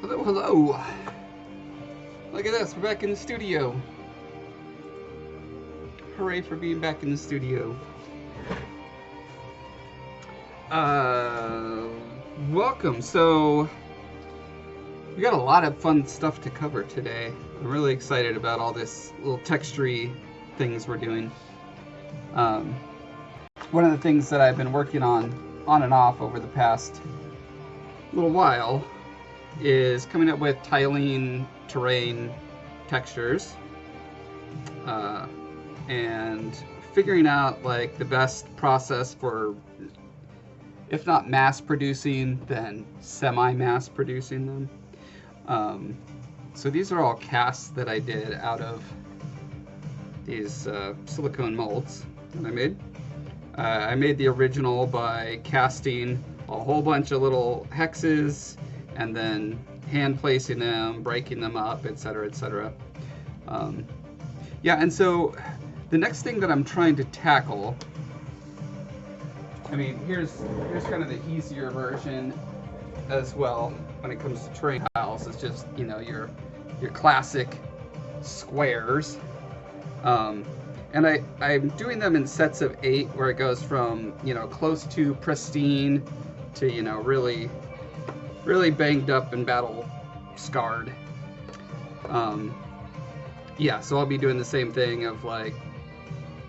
Hello, hello. Look at this, we're back in the studio. Hooray for being back in the studio. Welcome. So, we got a lot of fun stuff to cover today. I'm really excited about all this little textury things we're doing. One of the things that I've been working on and off over the past little while is coming up with tiling terrain textures and figuring out like the best process for, if not mass producing, then semi-mass producing them. So these are all casts that I did out of these silicone molds that I made. I made the original by casting a whole bunch of little hexes and then hand placing them, breaking them up, etc., etc. Yeah, and so the next thing that I'm trying to tackle, I mean, here's kind of the easier version as well when it comes to terrain tiles. It's just, you know, your classic squares. And I'm doing them in sets of 8 where it goes from, you know, close to pristine to, you know, really banged up and battle scarred. Yeah, so I'll be doing the same thing of like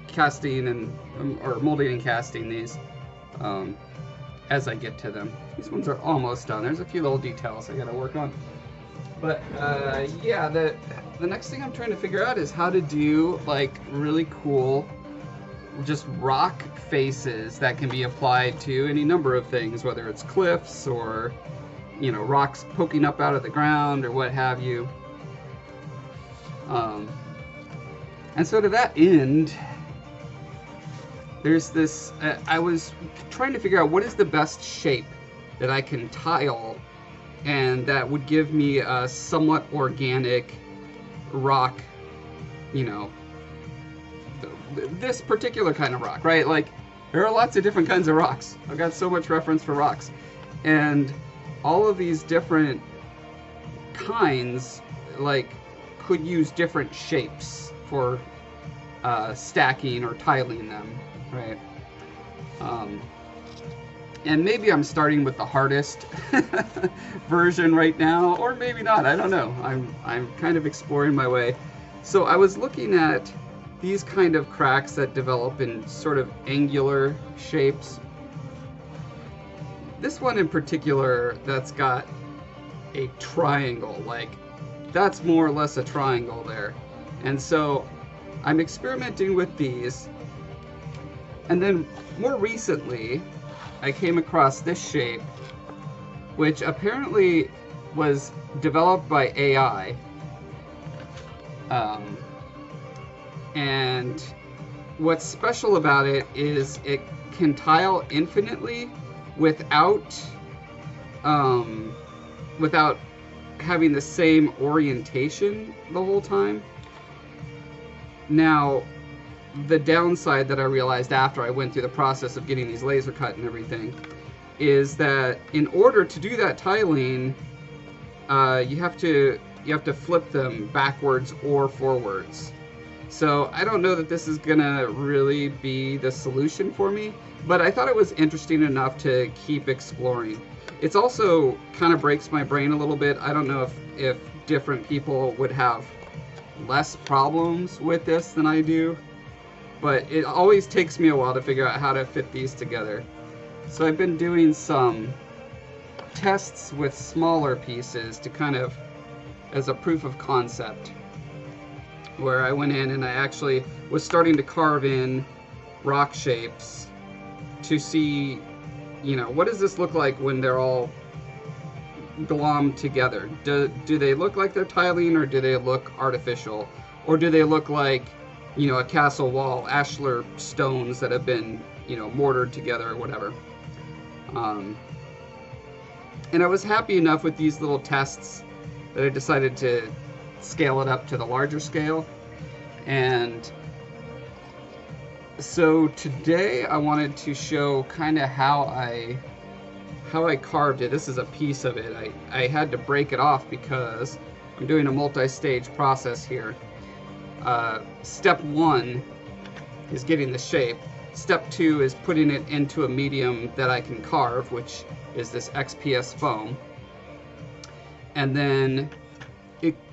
casting or molding and casting these as I get to them. These ones are almost done. There's a few little details I gotta work on. But yeah, the next thing I'm trying to figure out is how to do like really cool just rock faces that can be applied to any number of things, whether it's cliffs or, you know, rocks poking up out of the ground or what have you. And so to that end, there's this, I was trying to figure out what is the best shape that I can tile and that would give me a somewhat organic rock, you know, this particular kind of rock, right? Like, there are lots of different kinds of rocks. I've got so much reference for rocks. And all of these different kinds, like, could use different shapes for stacking or tiling them, right? And maybe I'm starting with the hardest version right now, or maybe not. I don't know. I'm kind of exploring my way. So I was looking at these kind of cracks that develop in sort of angular shapes. This one in particular that's got a triangle, like that's more or less a triangle there. And so I'm experimenting with these. And then more recently, I came across this shape, which apparently was developed by AI. And what's special about it is it can tile infinitely without having the same orientation the whole time. Now, the downside that I realized after I went through the process of getting these laser cut and everything is that in order to do that tiling, you have to flip them backwards or forwards. So I don't know that this is gonna really be the solution for me, but I thought it was interesting enough to keep exploring. It's also kind of breaks my brain a little bit. I don't know if different people would have less problems with this than I do, but it always takes me a while to figure out how to fit these together. So I've been doing some tests with smaller pieces to kind of, as a proof of concept, where I went in and I actually was starting to carve in rock shapes to see, you know, what does this look like when they're all glommed together? Do they look like they're tiling, or do they look artificial? Or do they look like, you know, a castle wall, ashlar stones that have been, you know, mortared together or whatever? And I was happy enough with these little tests that I decided to scale it up to the larger scale. And so today I wanted to show kind of how how I carved it. This is a piece of it. I had to break it off because I'm doing a multi-stage process here. Step 1 is getting the shape. Step 2 is putting it into a medium that I can carve, which is this XPS foam. And then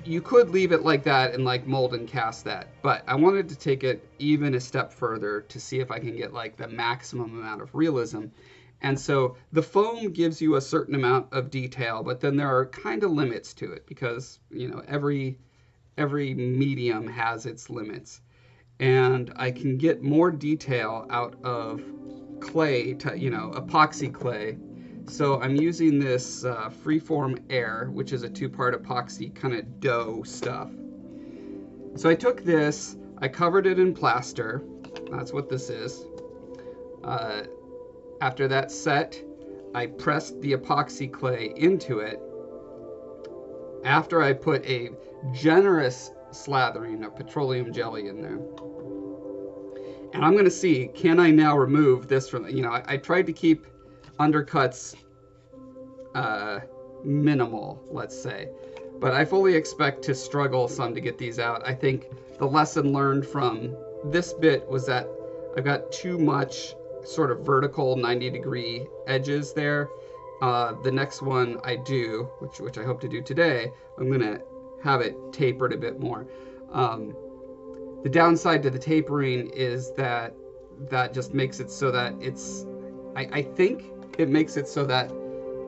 you could leave it like that and like mold and cast that, but I wanted to take it even a step further to see if I can get like the maximum amount of realism. And so the foam gives you a certain amount of detail, but then there are kind of limits to it because, you know, every medium has its limits. And I can get more detail out of clay, you know, epoxy clay. So I'm using this Freeform Air, which is a 2-part epoxy kind of dough stuff. So I took this, I covered it in plaster. That's what this is. After that set, I pressed the epoxy clay into it. After I put a generous slathering of petroleum jelly in there. And I'm going to see, can I now remove this from, you know, I tried to keep undercuts minimal, let's say, but I fully expect to struggle some to get these out. I think the lesson learned from this bit was that I've got too much sort of vertical 90-degree edges there. The next one I do, which I hope to do today, I'm going to have it tapered a bit more. The downside to the tapering is that just makes it so that it's, I think it makes it so that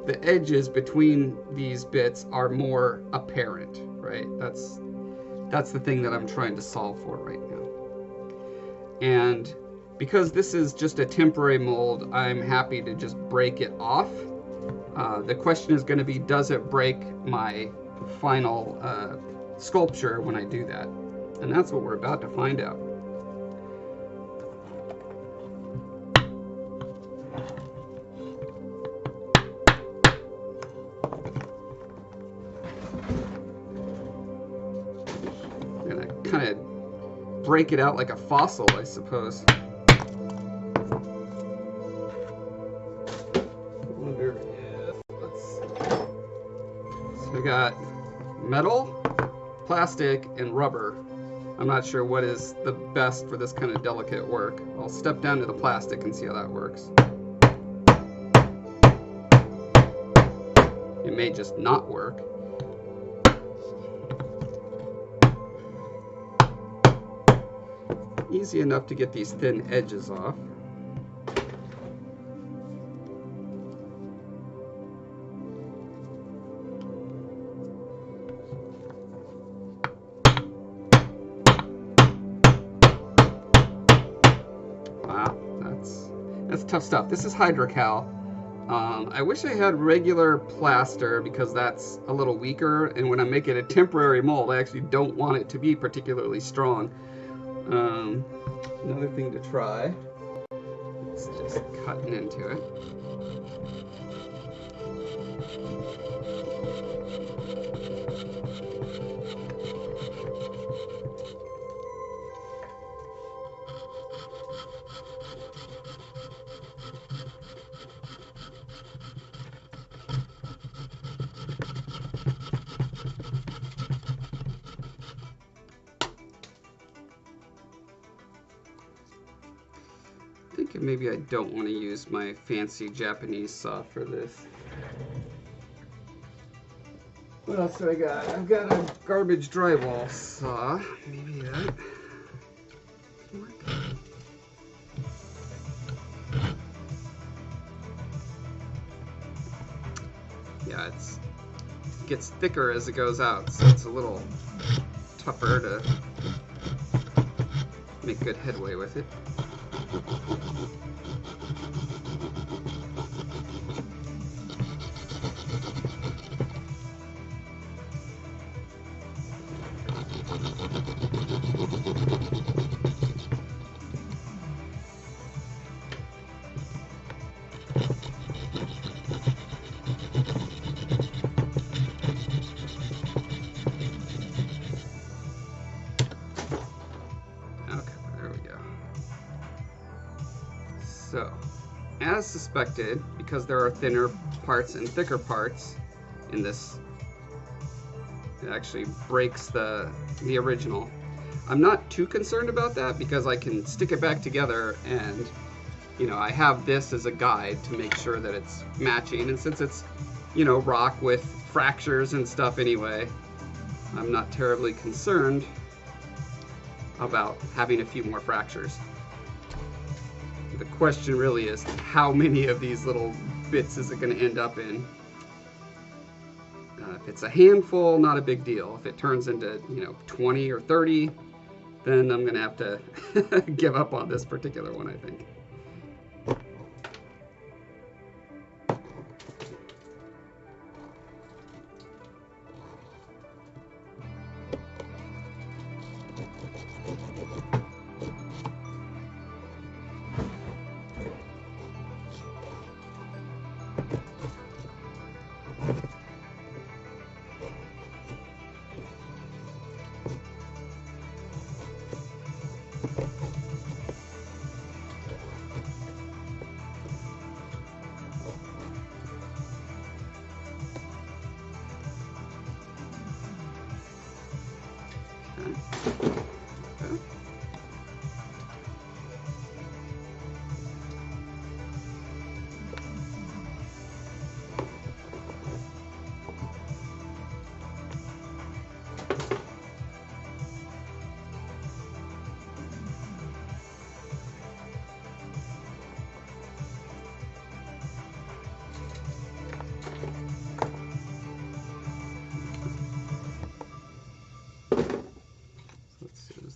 the edges between these bits are more apparent, right? That's the thing that I'm trying to solve for right now. And because this is just a temporary mold, I'm happy to just break it off. The question is going to be, does it break my final sculpture when I do that? And that's what we're about to find out. I'm gonna kind of break it out like a fossil, I suppose. So we got metal, plastic, and rubber. I'm not sure what is the best for this kind of delicate work. I'll step down to the plastic and see how that works. It may just not work. Easy enough to get these thin edges off. That's tough stuff. This is Hydrocal. I wish I had regular plaster because that's a little weaker, and when I make it a temporary mold, I actually don't want it to be particularly strong. Another thing to try is just cutting into it. Maybe I don't want to use my fancy Japanese saw for this. What else do I got? I've got a garbage drywall saw. Maybe that can work. Yeah, it gets thicker as it goes out, so it's a little tougher to make good headway with it. So, as suspected, because there are thinner parts and thicker parts in this. It actually breaks the original. I'm not too concerned about that because I can stick it back together, and you know, I have this as a guide to make sure that it's matching, and since it's, you know, rock with fractures and stuff anyway, I'm not terribly concerned about having a few more fractures. The question really is, how many of these little bits is it going to end up in? If it's a handful, not a big deal. If it turns into, you know, 20 or 30, then I'm going to have to give up on this particular one, I think.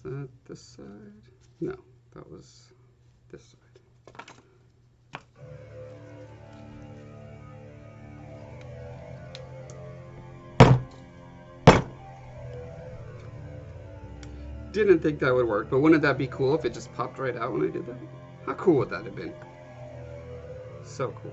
That this side? No, that was this side. Didn't think that would work, but wouldn't that be cool if it just popped right out when I did that? How cool would that have been? So cool.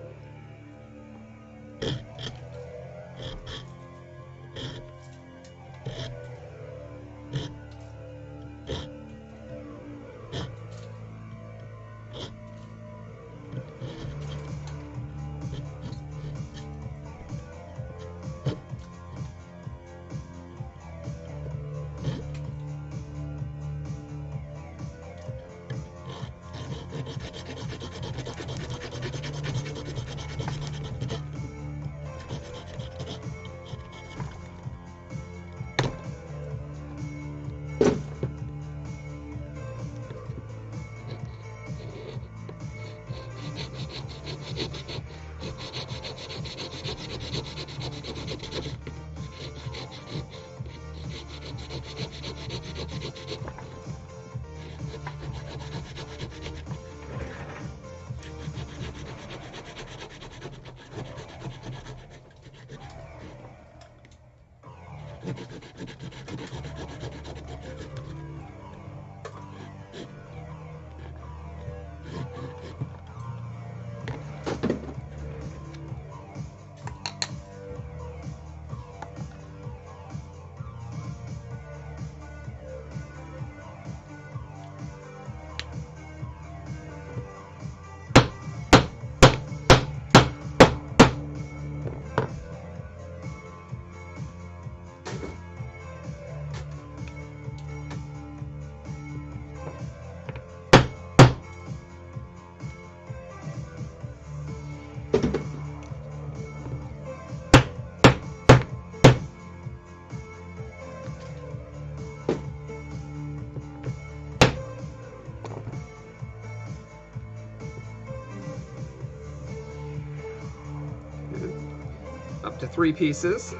Up to 3 pieces.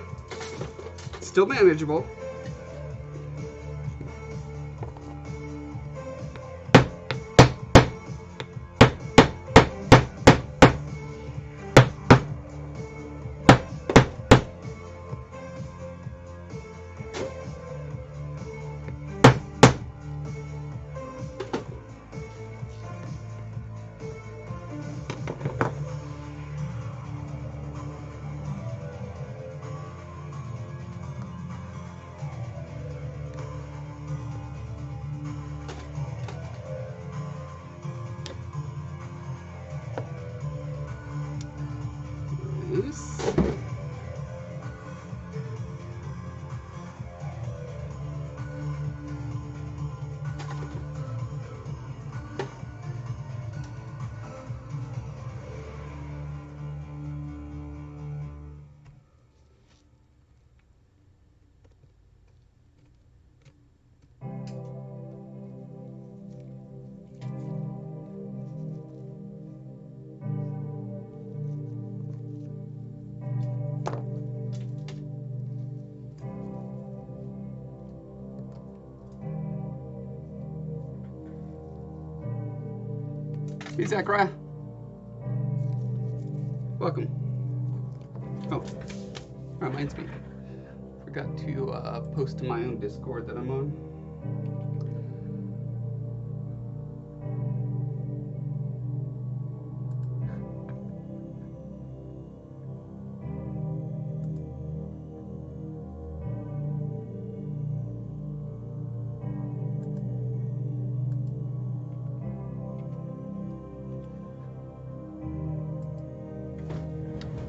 Still manageable. Hey, Zachariah. Welcome. Oh, reminds me. Forgot to post to my own Discord that I'm on.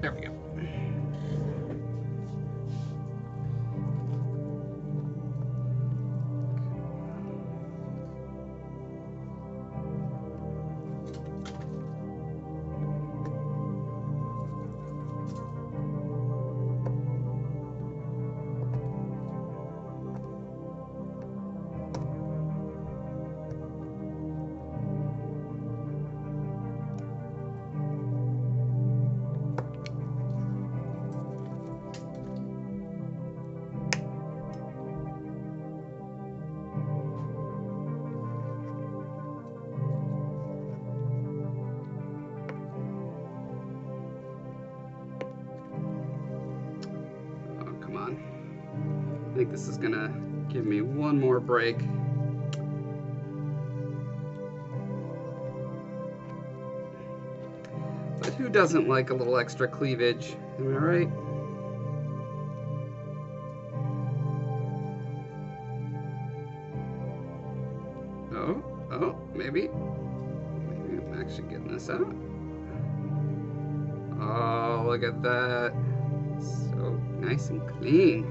There we go. I think this is gonna give me one more break. But who doesn't like a little extra cleavage? Am I right? Oh, maybe I'm actually getting this out. Oh, look at that. So nice and clean-ish.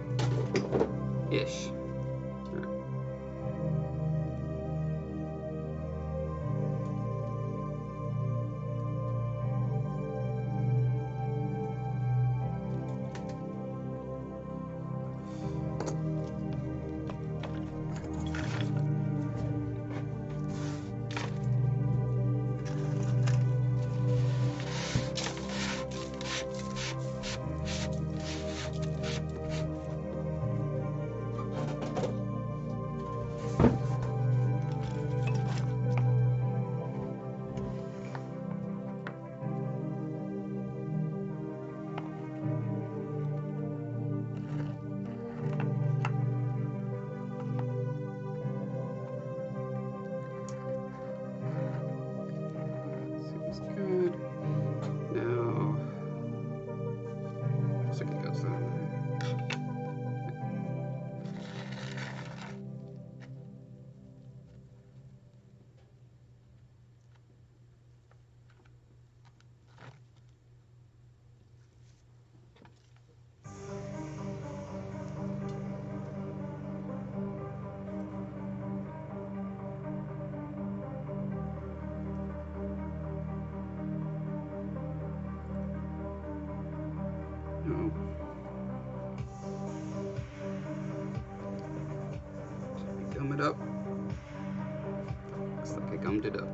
Gum it up. Looks like I gummed it up.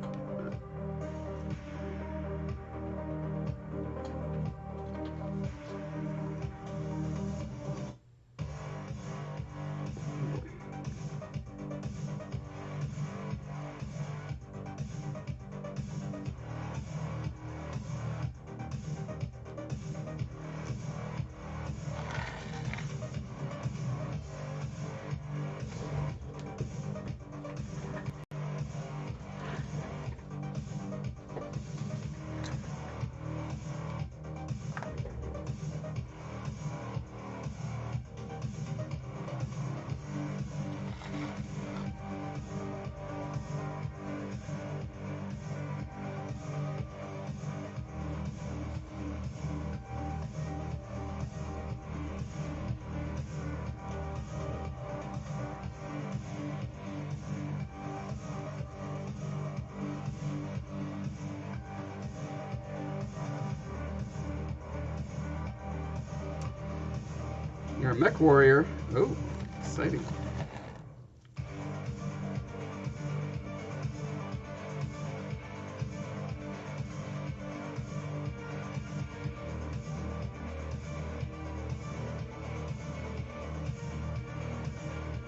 You're a mech warrior. Oh, exciting.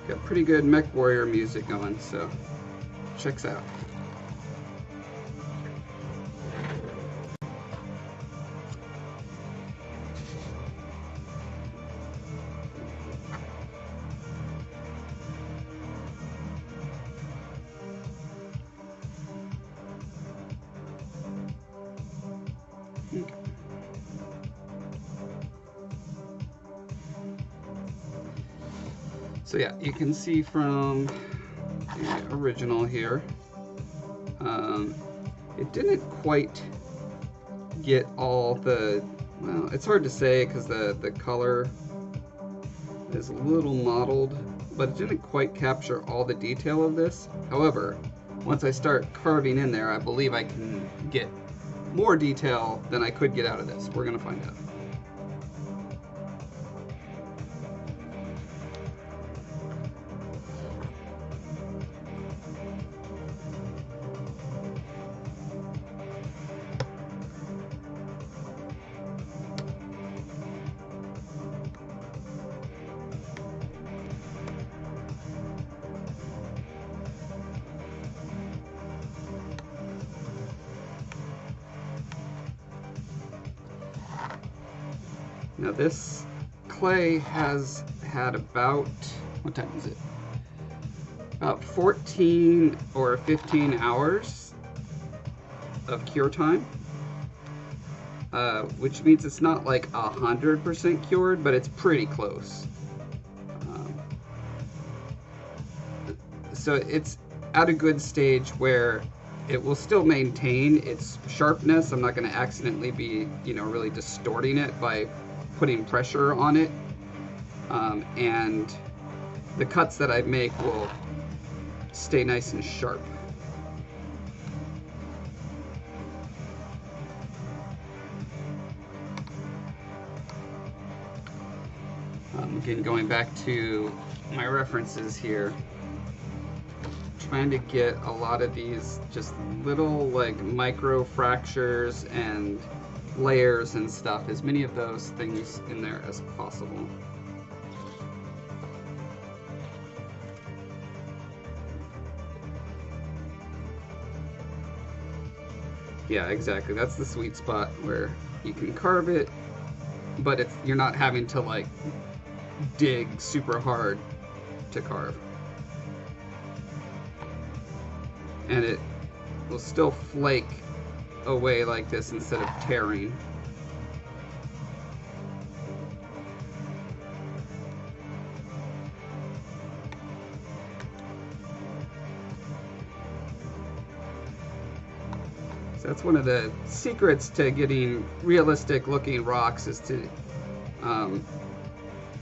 Got pretty good mech warrior music going, so checks out. So yeah, you can see from the original here, it didn't quite get all the, well, it's hard to say because the color is a little mottled, but it didn't quite capture all the detail of this. However, once I start carving in there, I believe I can get more detail than I could get out of this. We're gonna find out. Now this clay has had about, what time is it? About 14 or 15 hours of cure time, which means it's not like 100% cured, but it's pretty close. So it's at a good stage where it will still maintain its sharpness. I'm not going to accidentally be, really distorting it by putting pressure on it, and the cuts that I make will stay nice and sharp. Again, going back to my references here, trying to get a lot of these just little like micro fractures and layers and stuff, as many of those things in there as possible. Yeah, exactly. That's the sweet spot where you can carve it, but you're not having to like dig super hard to carve. And it will still flake away like this instead of tearing. So that's one of the secrets to getting realistic looking rocks, is to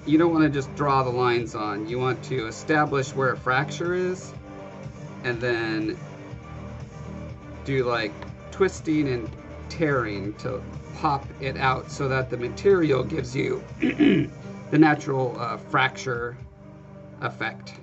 you don't want to just draw the lines on. You want to establish where a fracture is and then do like twisting and tearing to pop it out so that the material gives you the natural fracture effect.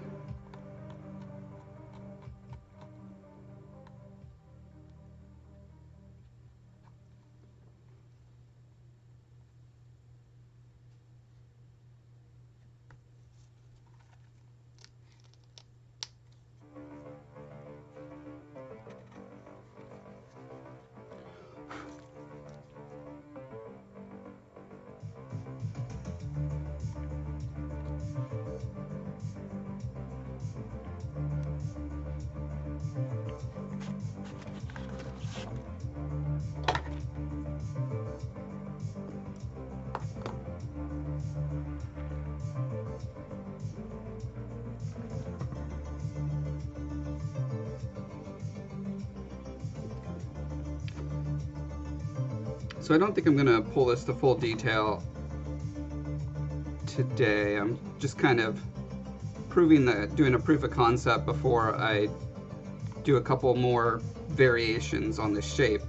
So I don't think I'm going to pull this to full detail today. I'm just kind of doing a proof of concept before I do a couple more variations on this shape.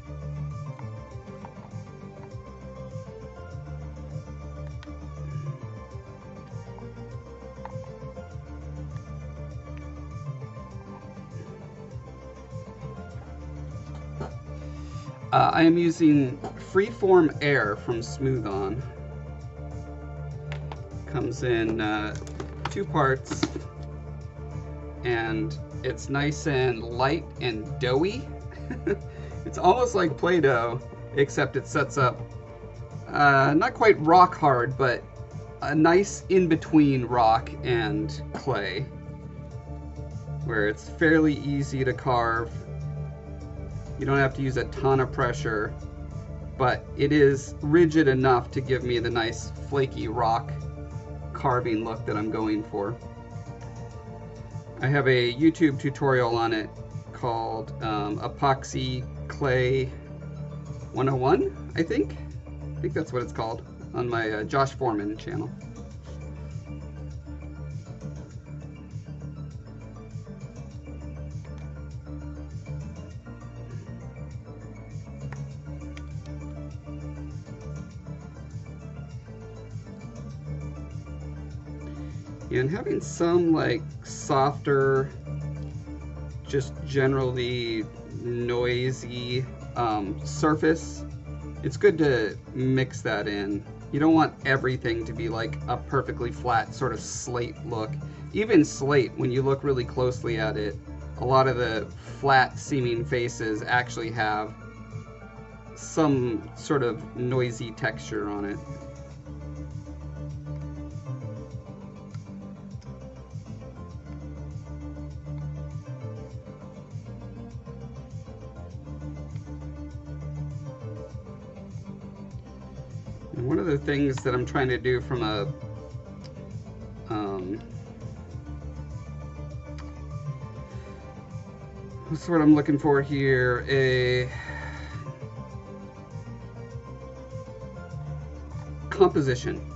I am using Freeform Air from Smooth On. Comes in 2 parts, and it's nice and light and doughy. It's almost like Play-Doh, except it sets up not quite rock hard, but a nice in-between rock and clay, where it's fairly easy to carve. You don't have to use a ton of pressure, but it is rigid enough to give me the nice flaky rock carving look that I'm going for. I have a YouTube tutorial on it called Epoxy Clay 101, I think that's what it's called, on my Josh Foreman channel. And having some like softer, just generally noisy surface, it's good to mix that in. You don't want everything to be like a perfectly flat sort of slate look. Even slate, when you look really closely at it, a lot of the flat seeming faces actually have some sort of noisy texture on it. And one of the things that I'm trying to do from a what's the word I'm looking for here? A composition.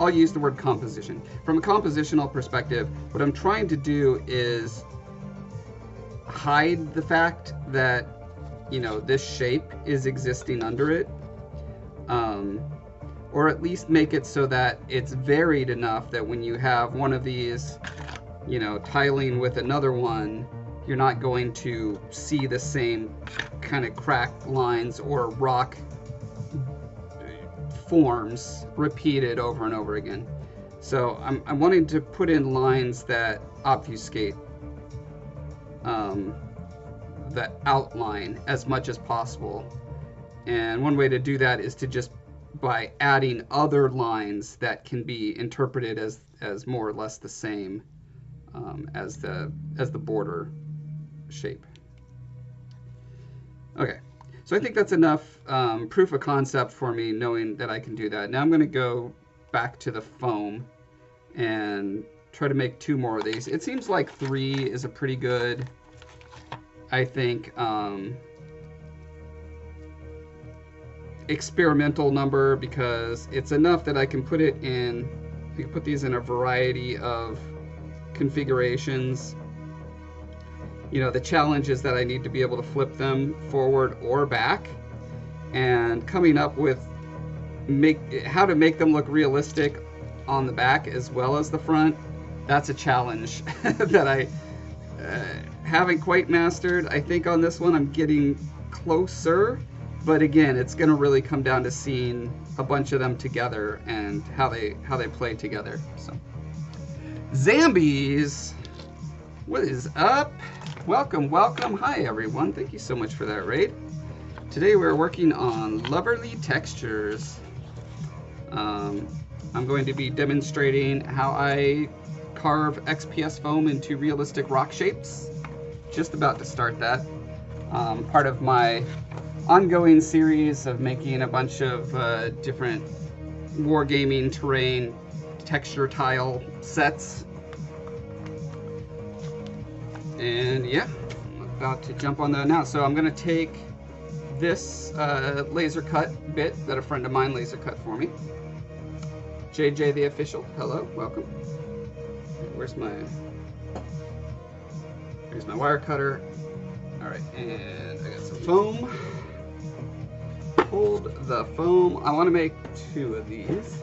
I'll use the word composition. From a compositional perspective, what I'm trying to do is hide the fact that, you know, this shape is existing under it. Or at least make it so that it's varied enough that when you have one of these, you know, tiling with another one, you're not going to see the same kind of cracked lines or rock forms repeated over and over again. So I'm wanting to put in lines that obfuscate the outline as much as possible. And one way to do that is to just by adding other lines that can be interpreted as more or less the same as the border shape. Okay, so I think that's enough proof of concept for me, knowing that I can do that. Now I'm going to go back to the foam and try to make 2 more of these. It seems like 3 is a pretty good, I think, experimental number, because it's enough that I can put it in, I can put these in a variety of configurations. You know, the challenge is that I need to be able to flip them forward or back, and coming up with how to make them look realistic on the back as well as the front, that's a challenge that I haven't quite mastered. I think on this one I'm getting closer. But again, it's going to really come down to seeing a bunch of them together and how they play together. So, Zambies, what is up? Welcome, welcome. Hi, everyone. Thank you so much for that raid. Today we're working on Loverly Textures. I'm going to be demonstrating how I carve XPS foam into realistic rock shapes. Just about to start that. Part of my ongoing series of making a bunch of different wargaming terrain texture tile sets. And yeah, I'm about to jump on that now. So I'm going to take this laser cut bit that a friend of mine laser cut for me. JJ the Official, hello, welcome. Where's my wire cutter. All right, and I got some foam. Hold the foam. I want to make 2 of these.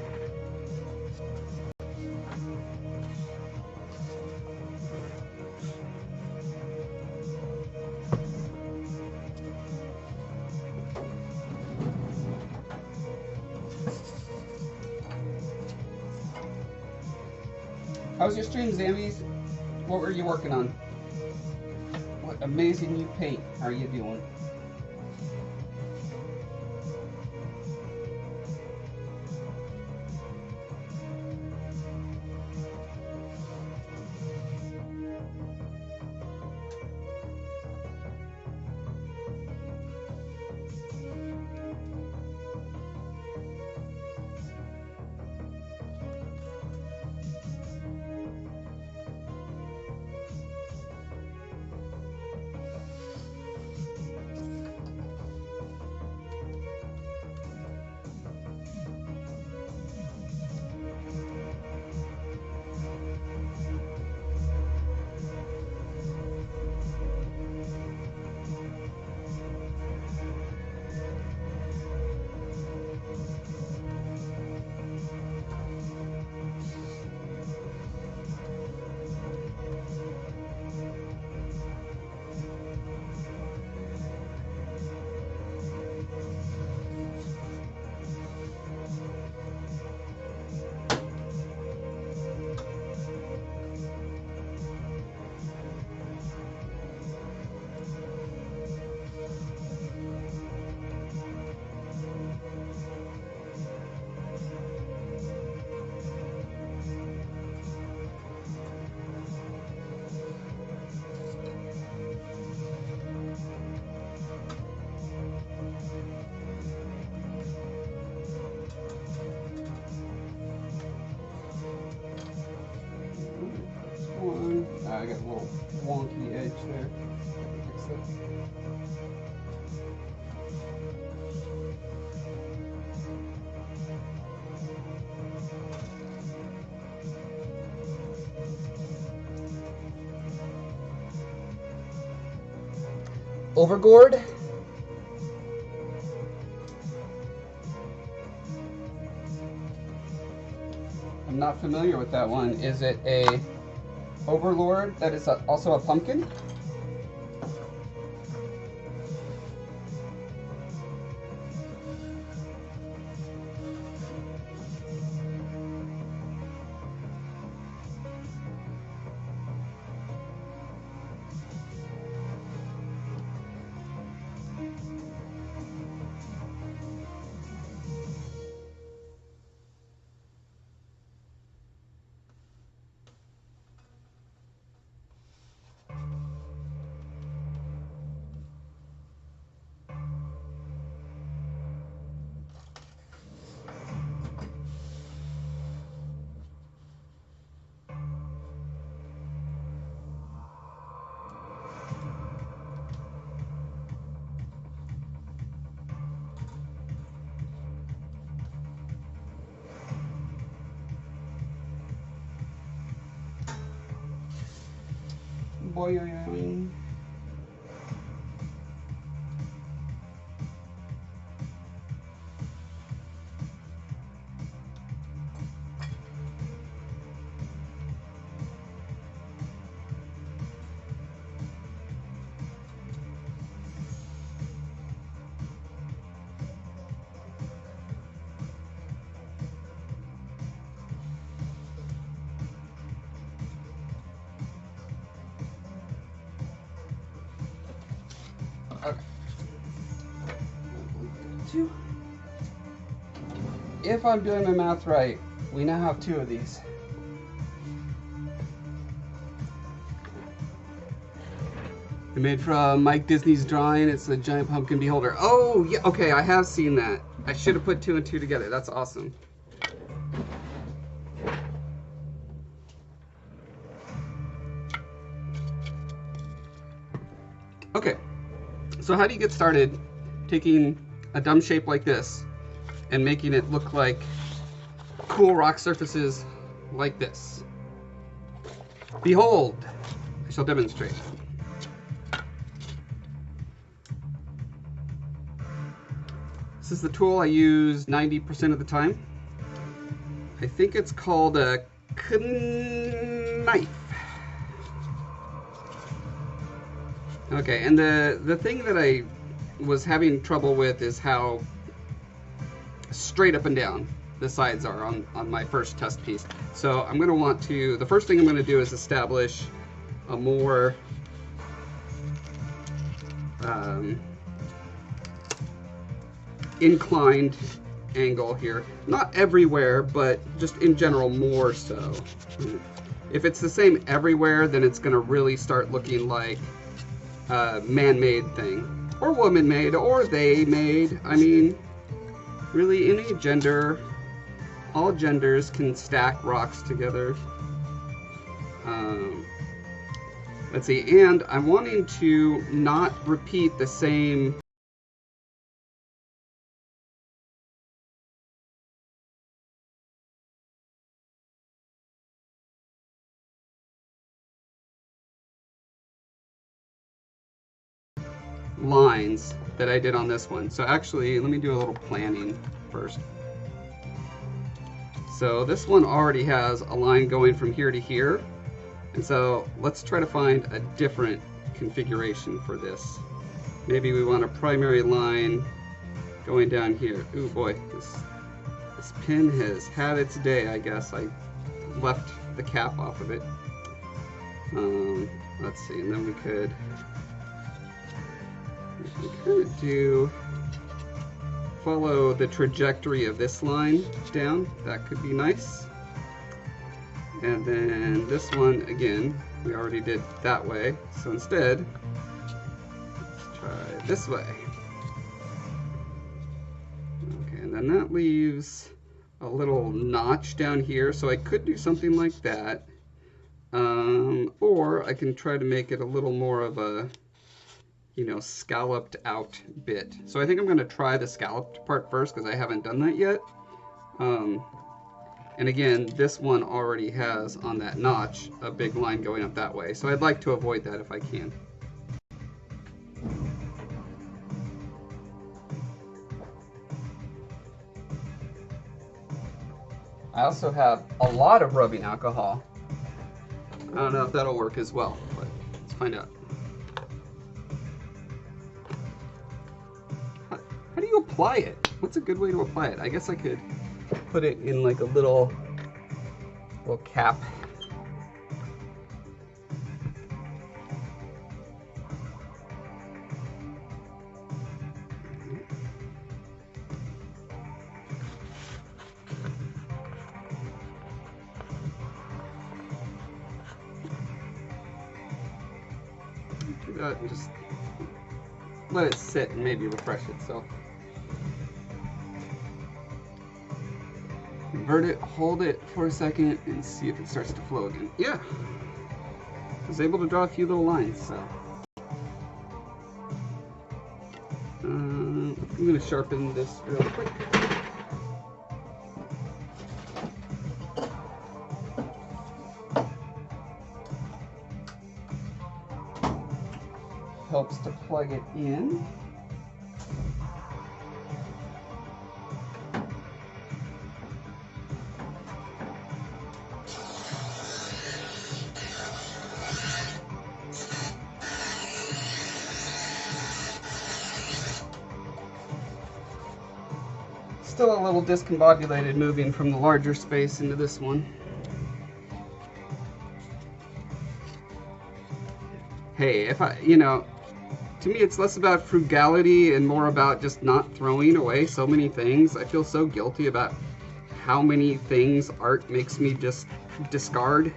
How was your stream, Zambies? What were you working on? What amazing new paint are you doing? got a little wonky edge there. Fix that. Overgourd. I'm not familiar with that one. Is it a Overlord that is also a pumpkin? Boing. Okay. If I'm doing my math right, we now have 2 of these. They're made from Mike Disney's drawing. It's a giant pumpkin beholder. Oh, yeah. Okay, I have seen that. I should have put 2 and 2 together. That's awesome. Okay, so how do you get started taking a dumb shape like this and making it look like cool rock surfaces like this? Behold, I shall demonstrate. This is the tool I use 90% of the time. I think it's called a knife. Okay, and the thing that I was having trouble with is how straight up and down the sides are on my first test piece. So I'm going to want to, the first thing I'm going to do is establish a more inclined angle here. Not everywhere, but just in general more so. If it's the same everywhere, then it's going to really start looking like a man-made thing, or woman-made, or they-made. I mean, really any gender, all genders can stack rocks together. Let's see, and I'm wanting to not repeat the same lines that I did on this one. So actually, let me do a little planning first. So this one already has a line going from here to here. And so let's try to find a different configuration for this. Maybe we want a primary line going down here. Ooh boy, this pin has had its day, I guess. I left the cap off of it. Let's see, and then we could kind of follow the trajectory of this line down. That could be nice. And then this one, again, we already did that way. So instead, let's try this way. Okay, and then that leaves a little notch down here. So I could do something like that. Or I can try to make it a little more of a, you know, scalloped out bit. So I think I'm going to try the scalloped part first because I haven't done that yet. And again, this one already has on that notch a big line going up that way. So I'd like to avoid that if I can. I also have a lot of rubbing alcohol. I don't know if that'll work as well, but let's find out. How do you apply it? What's a good way to apply it? I guess I could put it in like a little cap. Do that and just let it sit and maybe refresh itself. Invert it, hold it for a second, and see if it starts to flow again. Yeah, I was able to draw a few little lines, so. I'm going to sharpen this real quick. Helps to plug it in. Still a little discombobulated moving from the larger space into this one. Hey, if I, you know, to me it's less about frugality and more about just not throwing away so many things. I feel so guilty about how many things art makes me just discard.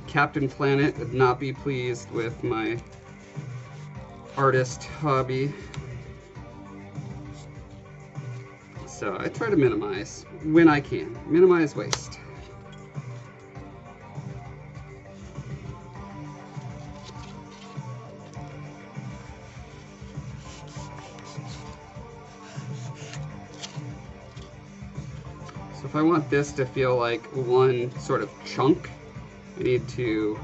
Captain Planet would not be pleased with my artist hobby. So I try to minimize when I can. Minimize waste. So if I want this to feel like one sort of chunk, I need to...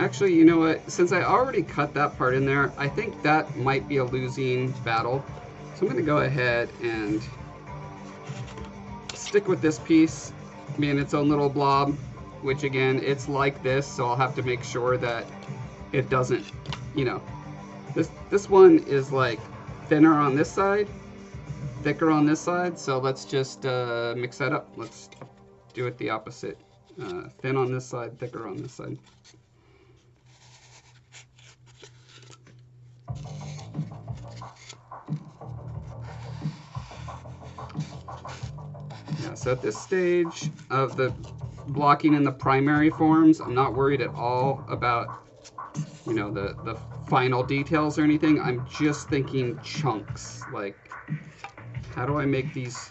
Actually, you know what? Since I already cut that part in there, I think that might be a losing battle. So I'm going to go ahead and stick with this piece being its own little blob, which again, it's like this, so I'll have to make sure that it doesn't, you know, this one is like thinner on this side, thicker on this side, so let's just mix that up. Let's do it the opposite. Thin on this side, thicker on this side. Yeah, so at this stage of the blocking in the primary forms, I'm not worried at all about, you know, the final details or anything. I'm just thinking chunks. Like, how do I make these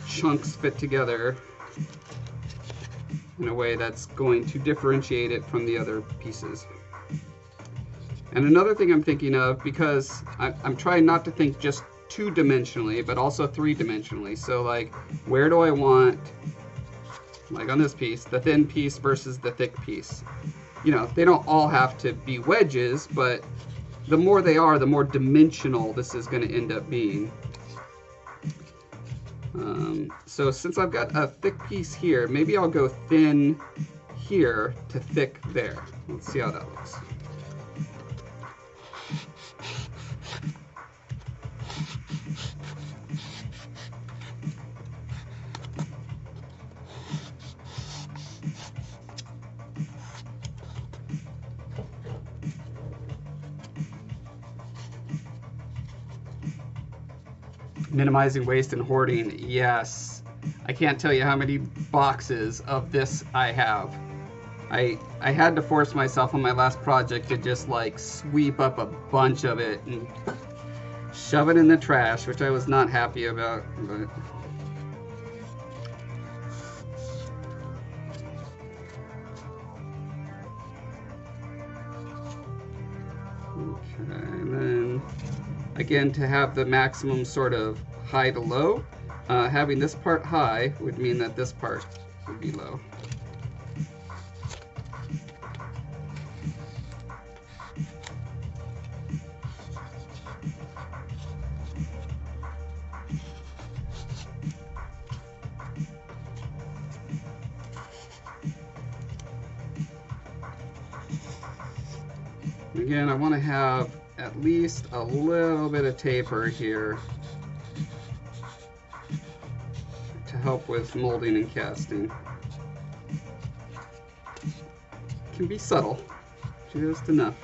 chunks fit together in a way that's going to differentiate it from the other pieces? And another thing I'm thinking of, because I'm trying not to think just two-dimensionally, but also three-dimensionally. So like, where do I want, like on this piece, the thin piece versus the thick piece? You know, they don't all have to be wedges, but the more they are, the more dimensional this is going to end up being. So since I've got a thick piece here, maybe I'll go thin here to thick there. Let's see how that looks. Minimizing waste and hoarding, yes. I can't tell you how many boxes of this I have. I had to force myself on my last project to just like sweep up a bunch of it, and shove it in the trash, which I was not happy about, but... Okay, and then, again, to have the maximum sort of high to low, having this part high would mean that this part would be low. Again, I want to have at least a little bit of taper here to help with molding and casting. It can be subtle, just enough.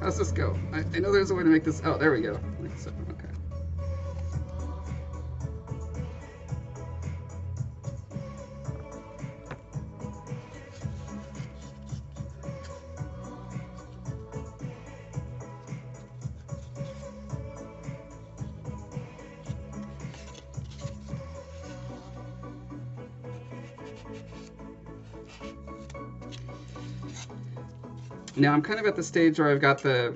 How's this go? I know there's a way to make this. Oh, there we go. Like so. Okay. Now I'm kind of at the stage where I've got the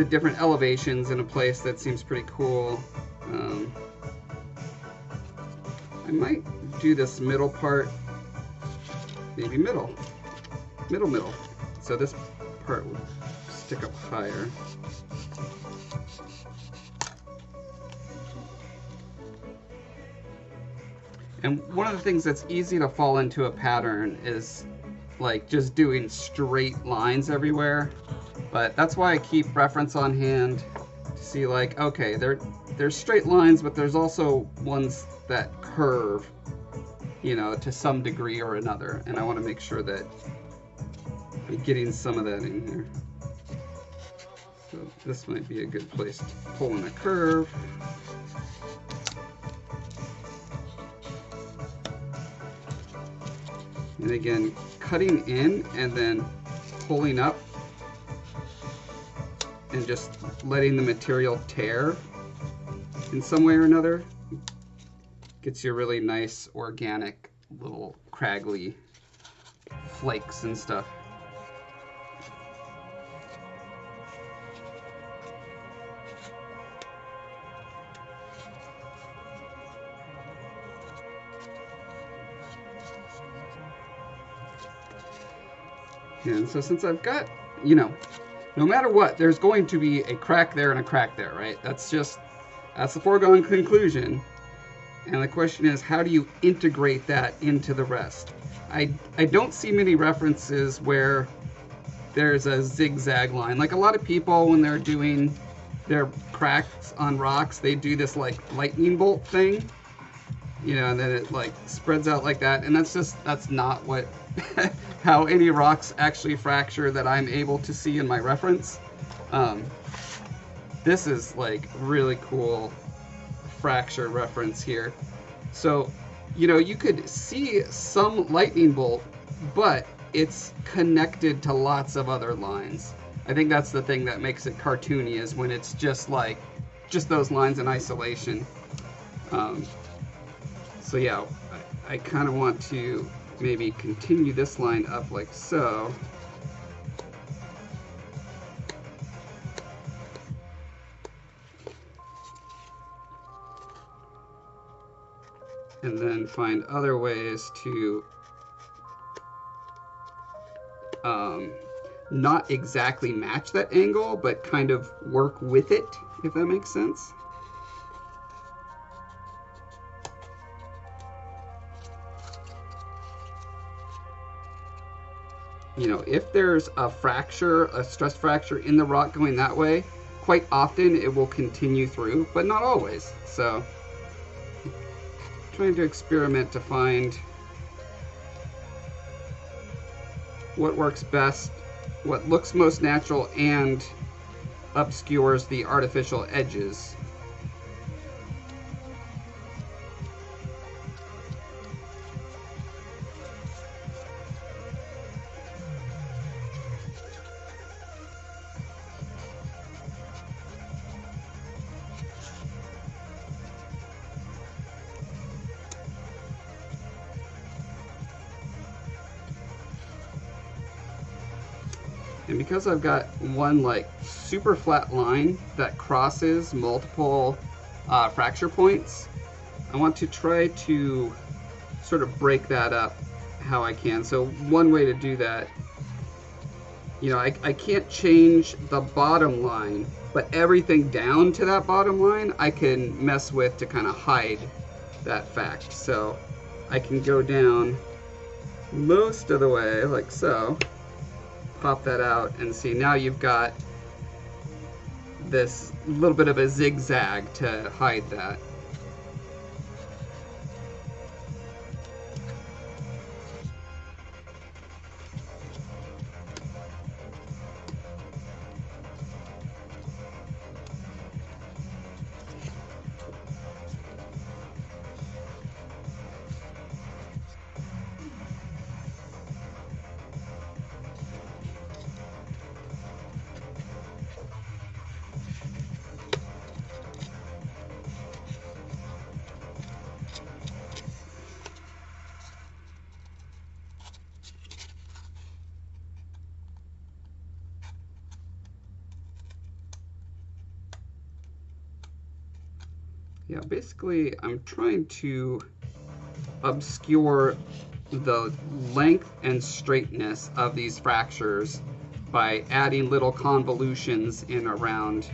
different elevations in a place that seems pretty cool. I might do this middle part, maybe middle. So this part will stick up higher. And one of the things that's easy to fall into a pattern is like just doing straight lines everywhere, but that's why I keep reference on hand to see like, okay, there's straight lines, but there's also ones that curve, you know, to some degree or another, and I want to make sure that I'm getting some of that in here. So this might be a good place to pull in a curve. And again, cutting in and then pulling up and just letting the material tear in some way or another gets you really nice organic little craggly flakes and stuff. And so since I've got, you know, no matter what, there's going to be a crack there and a crack there, right? That's the foregone conclusion. And the question is, how do you integrate that into the rest? I don't see many references where there's a zigzag line. Like a lot of people, when they're doing their cracks on rocks, they do this like lightning bolt thing, you know, and then it like spreads out like that. And that's not what how any rocks actually fracture that I'm able to see in my reference. This is like really cool fracture reference here. So, you know, you could see some lightning bolt, but it's connected to lots of other lines. I think that's the thing that makes it cartoony, is when it's just like, just those lines in isolation. So yeah, I kind of want to maybe continue this line up like so. And then find other ways to not exactly match that angle, but kind of work with it, if that makes sense. You know, if there's a fracture, a stress fracture in the rock going that way, quite often it will continue through, but not always. So, trying to experiment to find what works best, what looks most natural and obscures the artificial edges. And because I've got one like super flat line that crosses multiple fracture points, I want to try to sort of break that up how I can. So one way to do that, you know, I can't change the bottom line, but everything down to that bottom line I can mess with to kind of hide that fact. So I can go down most of the way like so, pop that out, and see now you've got this little bit of a zigzag to hide that. Yeah, basically I'm trying to obscure the length and straightness of these fractures by adding little convolutions in around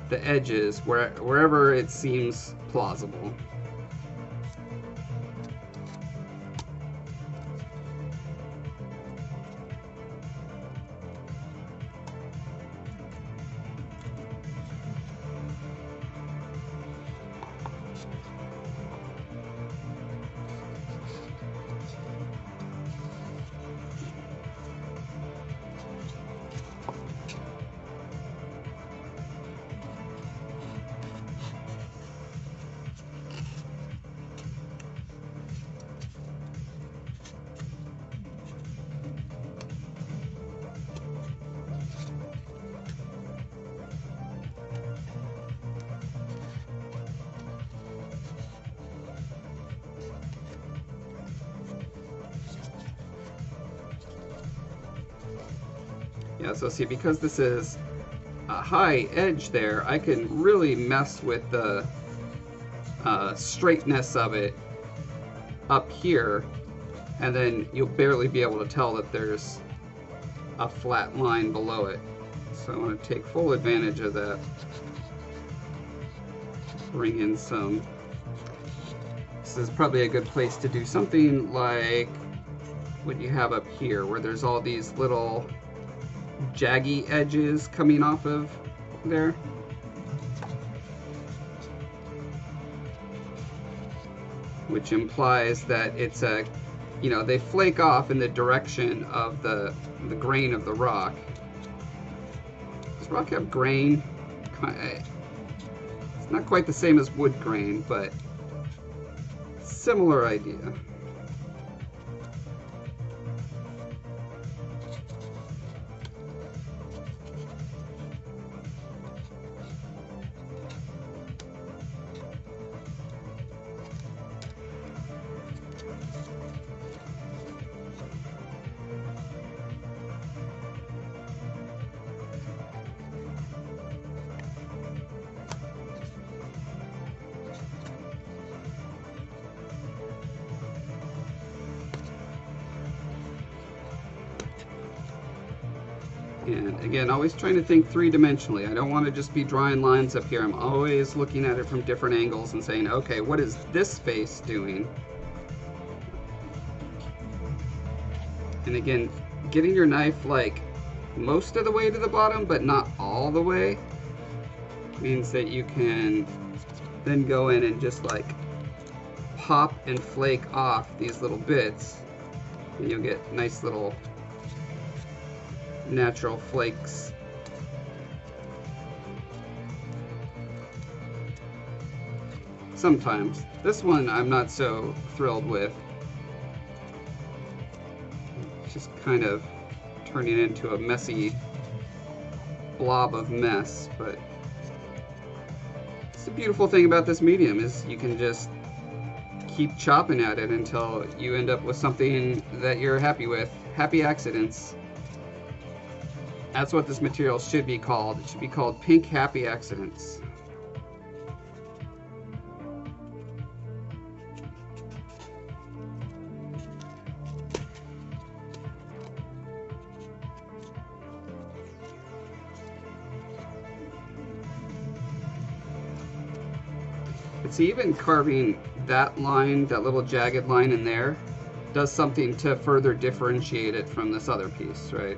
the edges wherever it seems plausible. Yeah, so see, because this is a high edge there, I can really mess with the straightness of it up here, and then you'll barely be able to tell that there's a flat line below it. So I want to take full advantage of that. Bring in some. This is probably a good place to do something like what you have up here, where there's all these little jaggy edges coming off of there. Which implies that it's a, you know, they flake off in the direction of the grain of the rock. Does rock have grain? It's not quite the same as wood grain, but similar idea. And again, always trying to think three-dimensionally. I don't want to just be drawing lines up here. I'm always looking at it from different angles and saying, okay, what is this face doing? And again, getting your knife like most of the way to the bottom, but not all the way, means that you can then go in and just like pop and flake off these little bits, and you'll get nice little natural flakes. Sometimes. This one I'm not so thrilled with. It's just kind of turning into a messy blob of mess, but it's the beautiful thing about this medium is you can just keep chopping at it until you end up with something that you're happy with. Happy accidents. That's what this material should be called. It should be called Pink Happy Accidents. It's even carving that line, that little jagged line in there, does something to further differentiate it from this other piece, right?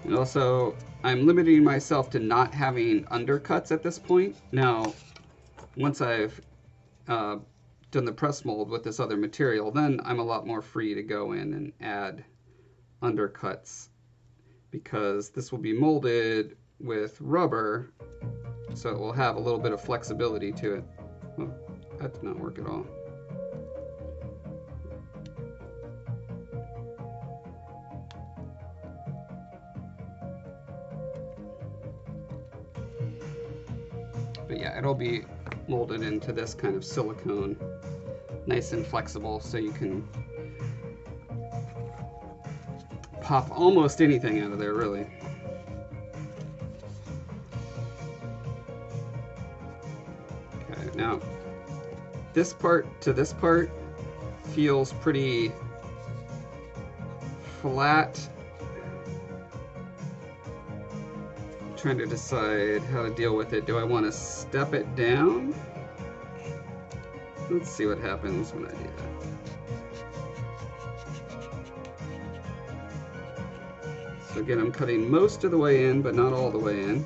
And also, I'm limiting myself to not having undercuts at this point. Now, once I've done the press mold with this other material, then I'm a lot more free to go in and add undercuts, because this will be molded with rubber, so it will have a little bit of flexibility to it. Oh, that did not work at all. But yeah, it'll be molded into this kind of silicone, nice and flexible, so you can pop almost anything out of there, really. Okay, now this part to this part feels pretty flat. Trying to decide how to deal with it. Do I want to step it down? Let's see what happens when I do that. So again, I'm cutting most of the way in, but not all the way in.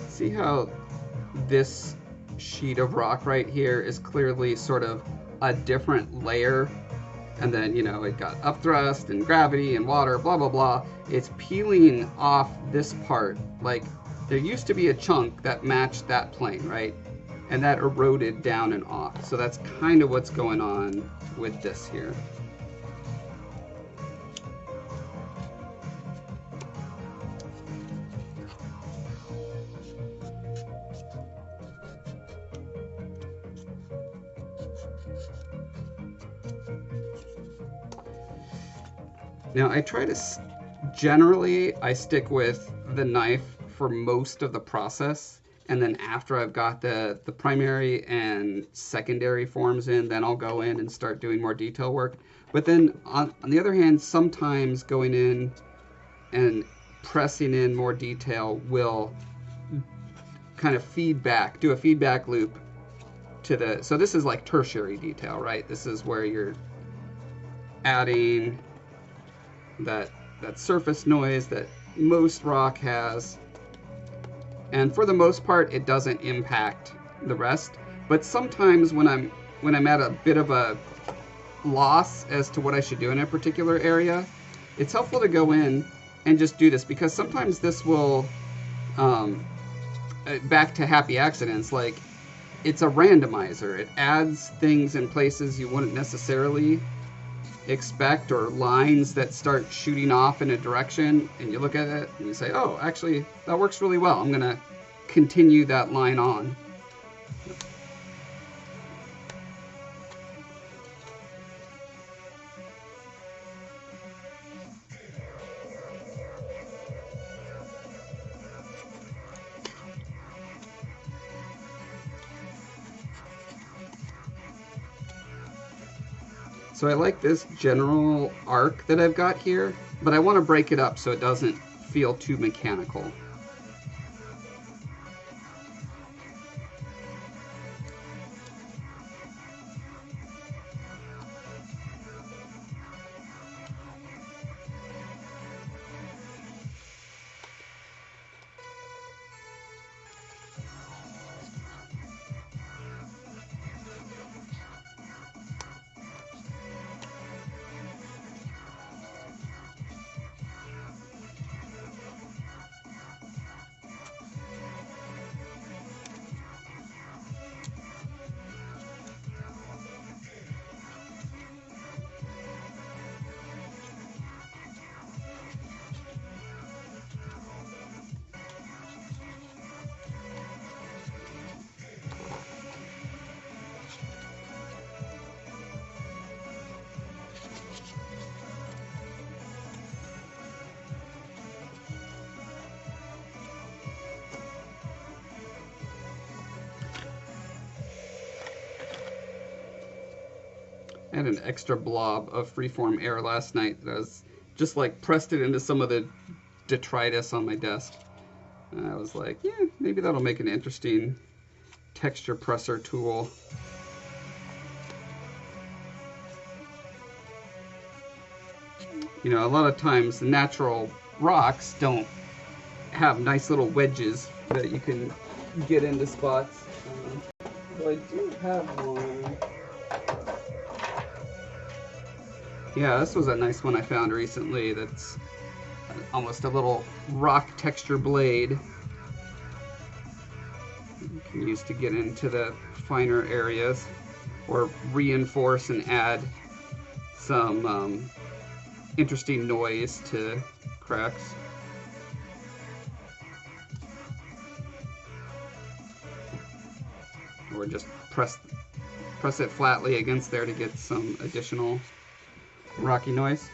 See how this sheet of rock right here is clearly sort of a different layer, and then, you know, it got upthrust and gravity and water, blah blah blah. It's peeling off this part. Like, there used to be a chunk that matched that plane, right? And that eroded down and off. So that's kind of what's going on with this here. Now I try to, generally I stick with the knife for most of the process, and then after I've got the primary and secondary forms in, then I'll go in and start doing more detail work. But then on the other hand, sometimes going in and pressing in more detail will kind of do a feedback loop to the, so this is like tertiary detail, right? This is where you're adding that surface noise that most rock has, And for the most part, it doesn't impact the rest. But sometimes when I'm at a bit of a loss as to what I should do in a particular area, it's helpful to go in and just do this, because sometimes this will, back to happy accidents, like, it's a randomizer. It adds things in places you wouldn't necessarily expect, or lines that start shooting off in a direction, and you look at it and you say, oh, actually, that works really well. I'm going to continue that line on. So I like this general arc that I've got here, but I want to break it up so it doesn't feel too mechanical. I had an extra blob of freeform air last night that I was just like pressed it into some of the detritus on my desk. And I was like, yeah, maybe that'll make an interesting texture presser tool. You know, a lot of times the natural rocks don't have nice little wedges that you can get into spots. But I do have one. Yeah, this was a nice one I found recently that's almost a little rock texture blade. You can use to get into the finer areas or reinforce and add some interesting noise to cracks. Or just press it flatly against there to get some additional rocky noise.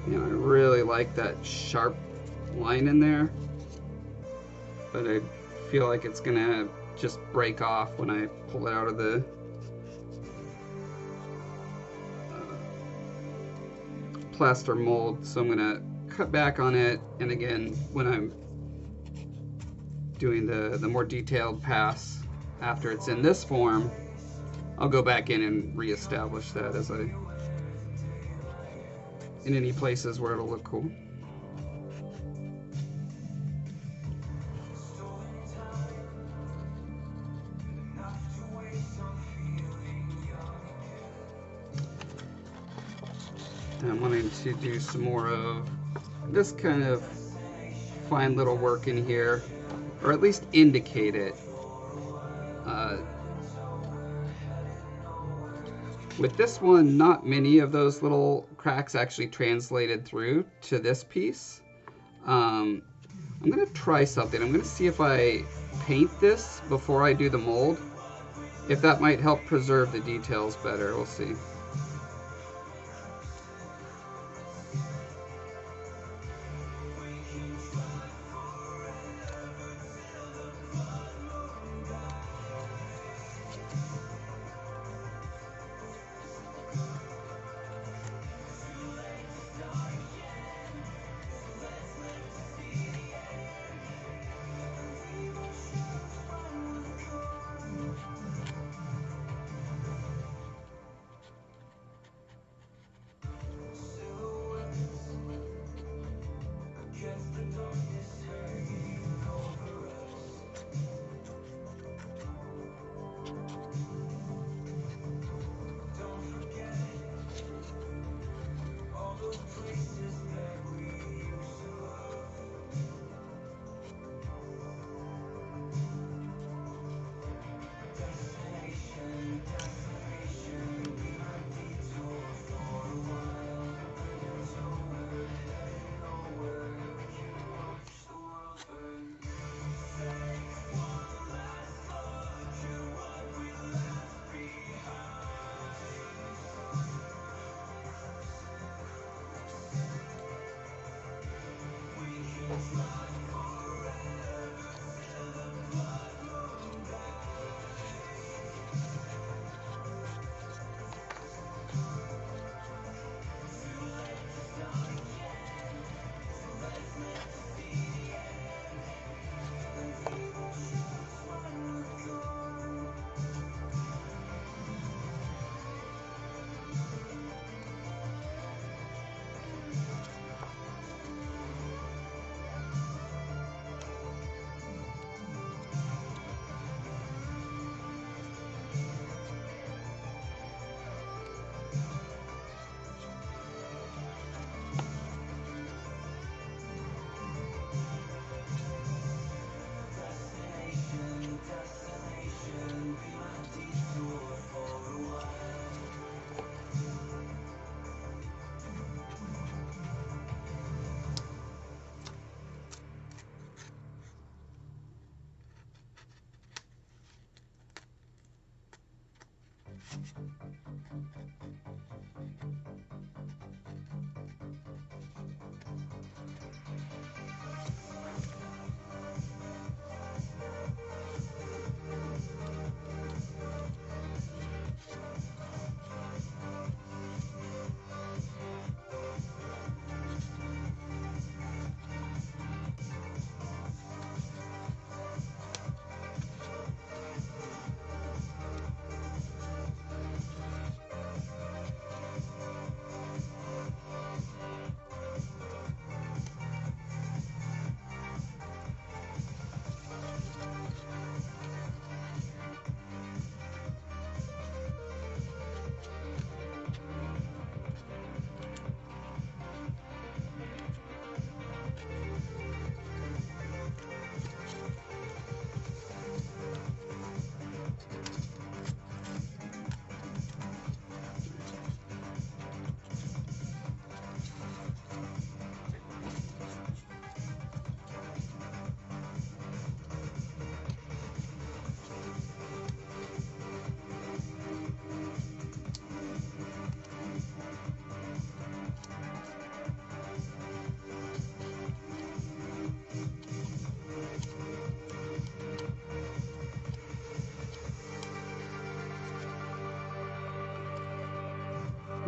You know, I really like that sharp line in there, but I feel like it's gonna just break off when I pull it out of the plaster mold, so I'm gonna cut back on it, and again, when I'm doing the more detailed pass after it's in this form, I'll go back in and reestablish that as I in any places where it'll look cool. I'm wanting to do some more of this kind of fine little work in here, or at least indicate it. With this one, not many of those little cracks actually translated through to this piece. I'm going to try something. I'm going to see if I paint this before I do the mold. If that might help preserve the details better, we'll see.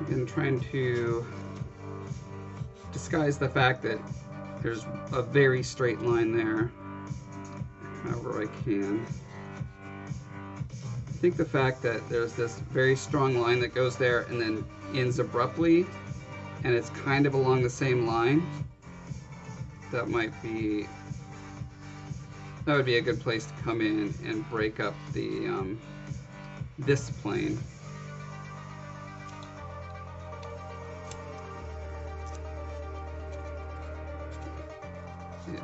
Again, trying to disguise the fact that there's a very straight line there, however I can. I think the fact that there's this very strong line that goes there and then ends abruptly, and it's kind of along the same line, that would be a good place to come in and break up the this plane. Yeah.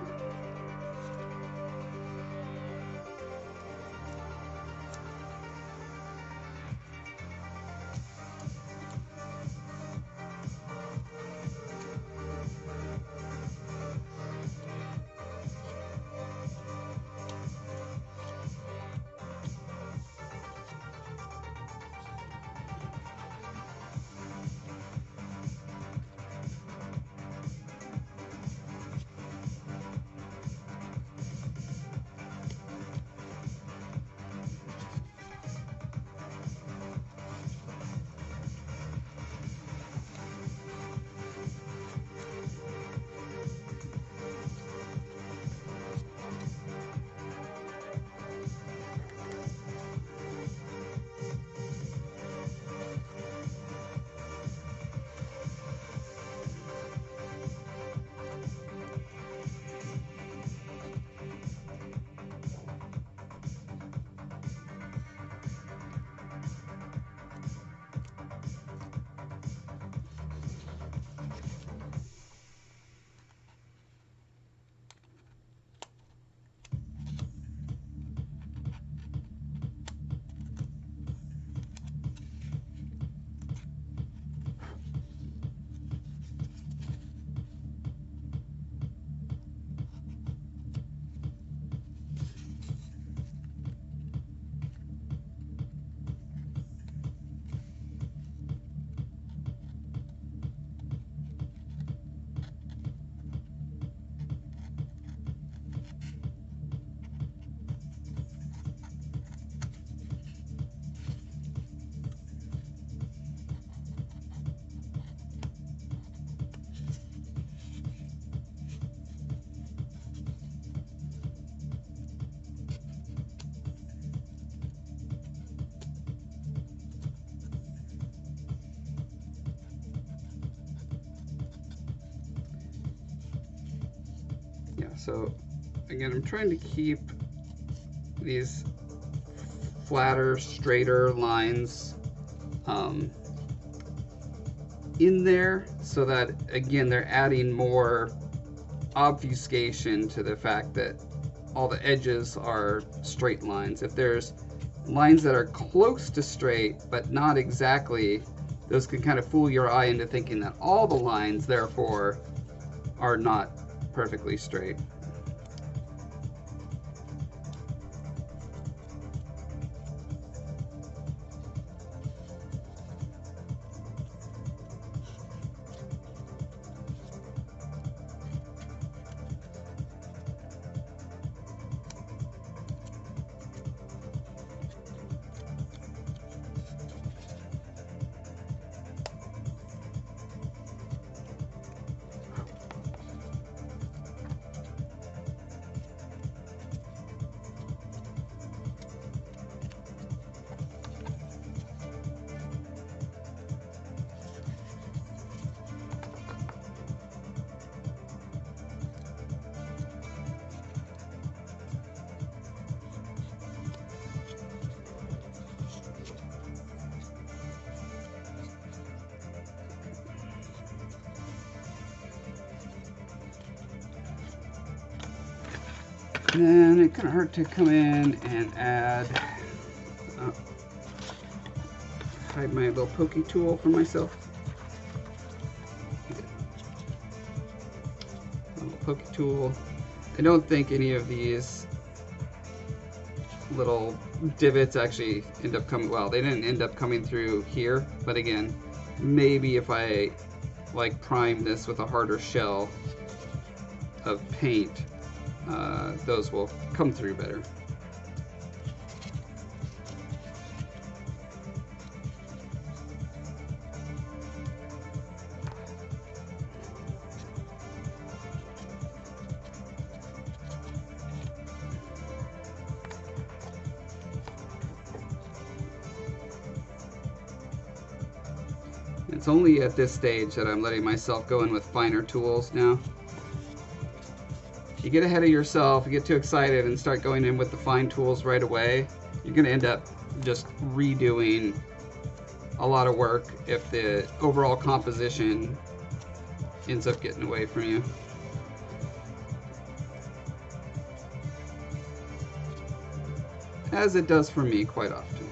So again, I'm trying to keep these flatter, straighter lines in there so that, again, they're adding more obfuscation to the fact that all the edges are straight lines. If there's lines that are close to straight but not exactly, those can kind of fool your eye into thinking that all the lines, therefore, are not perfectly straight. And then it couldn't hurt to come in and add, hide my little pokey tool for myself. Little pokey tool. I don't think any of these little divots actually end up coming, well, they didn't end up coming through here, but again, maybe if I like prime this with a harder shell of paint, those will come through better. It's only at this stage that I'm letting myself go in with finer tools now. If you get ahead of yourself, you get too excited and start going in with the fine tools right away, you're going to end up just redoing a lot of work if the overall composition ends up getting away from you. as it does for me quite often.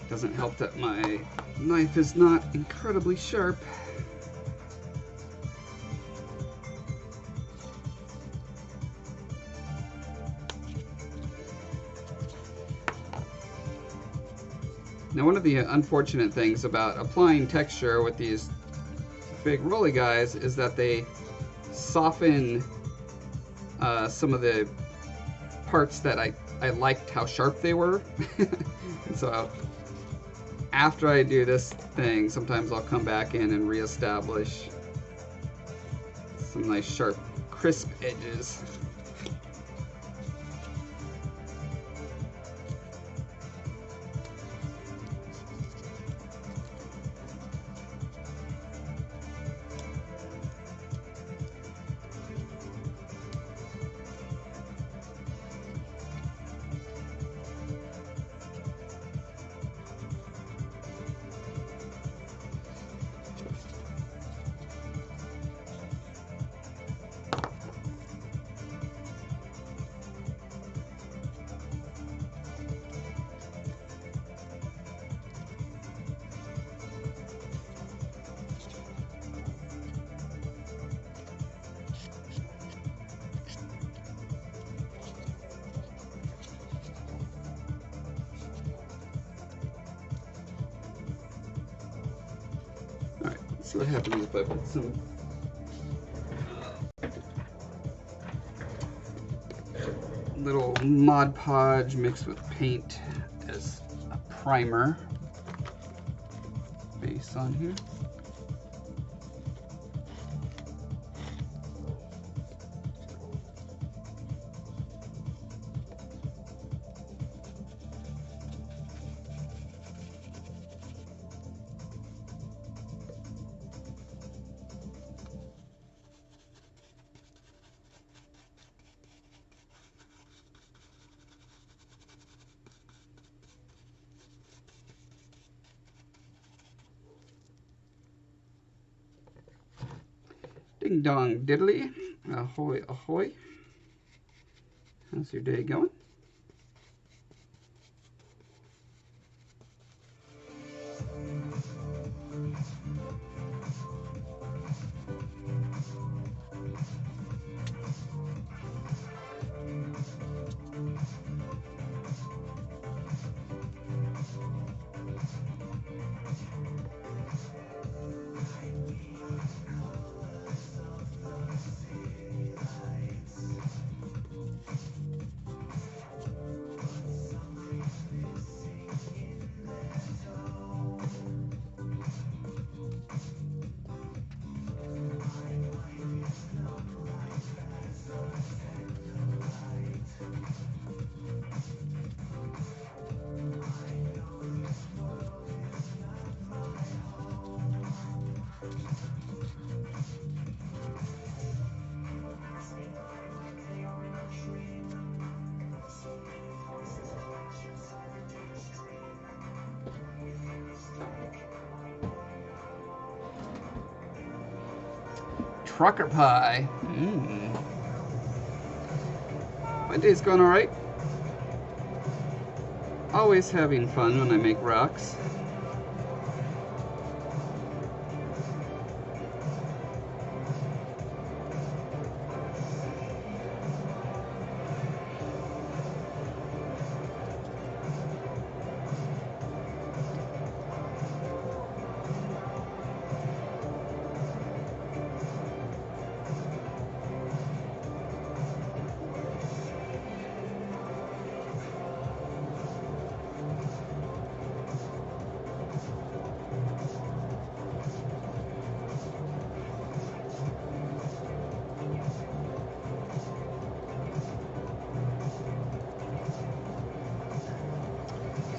Doesn't help that my knife is not incredibly sharp. Now, one of the unfortunate things about applying texture with these big rolly guys is that they soften some of the parts that I liked how sharp they were. And so after I do this thing, sometimes I'll come back in and reestablish some nice sharp, crisp edges. See what happens if I put some little Mod Podge mixed with paint as a primer base on here. Ding dong diddly, ahoy ahoy. How's your day going? Trucker pie. My day's going alright. Always having fun when I make rocks.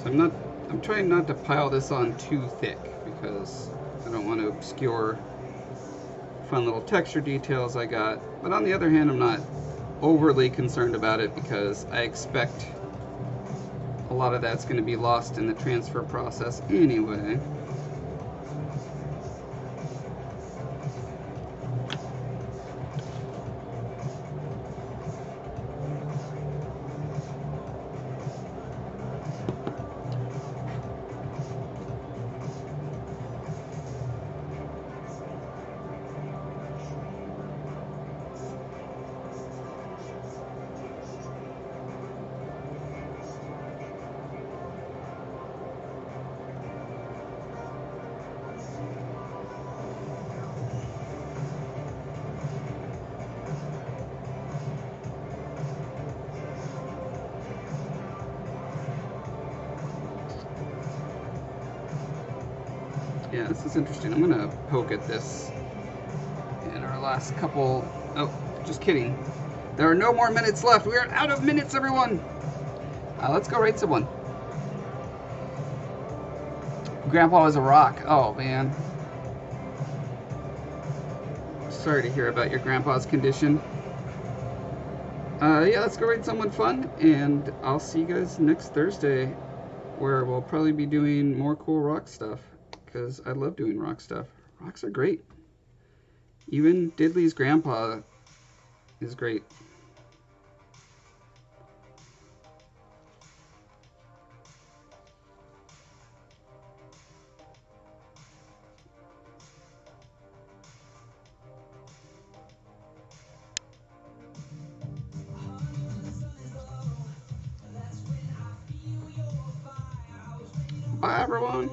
I'm trying not to pile this on too thick because I don't want to obscure fun little texture details I got. But on the other hand, I'm not overly concerned about it because I expect a lot of that's going to be lost in the transfer process anyway. Yeah, this is interesting. I'm gonna poke at this in our last couple. Oh, just kidding. There are no more minutes left. We are out of minutes, everyone. Let's go raid someone. Grandpa is a rock. Oh man. Sorry to hear about your grandpa's condition. Yeah, let's go raid someone fun, and I'll see you guys next Thursday, where we'll probably be doing more cool rock stuff, because I love doing rock stuff. Rocks are great. Even Diddley's grandpa is great. Bye, everyone.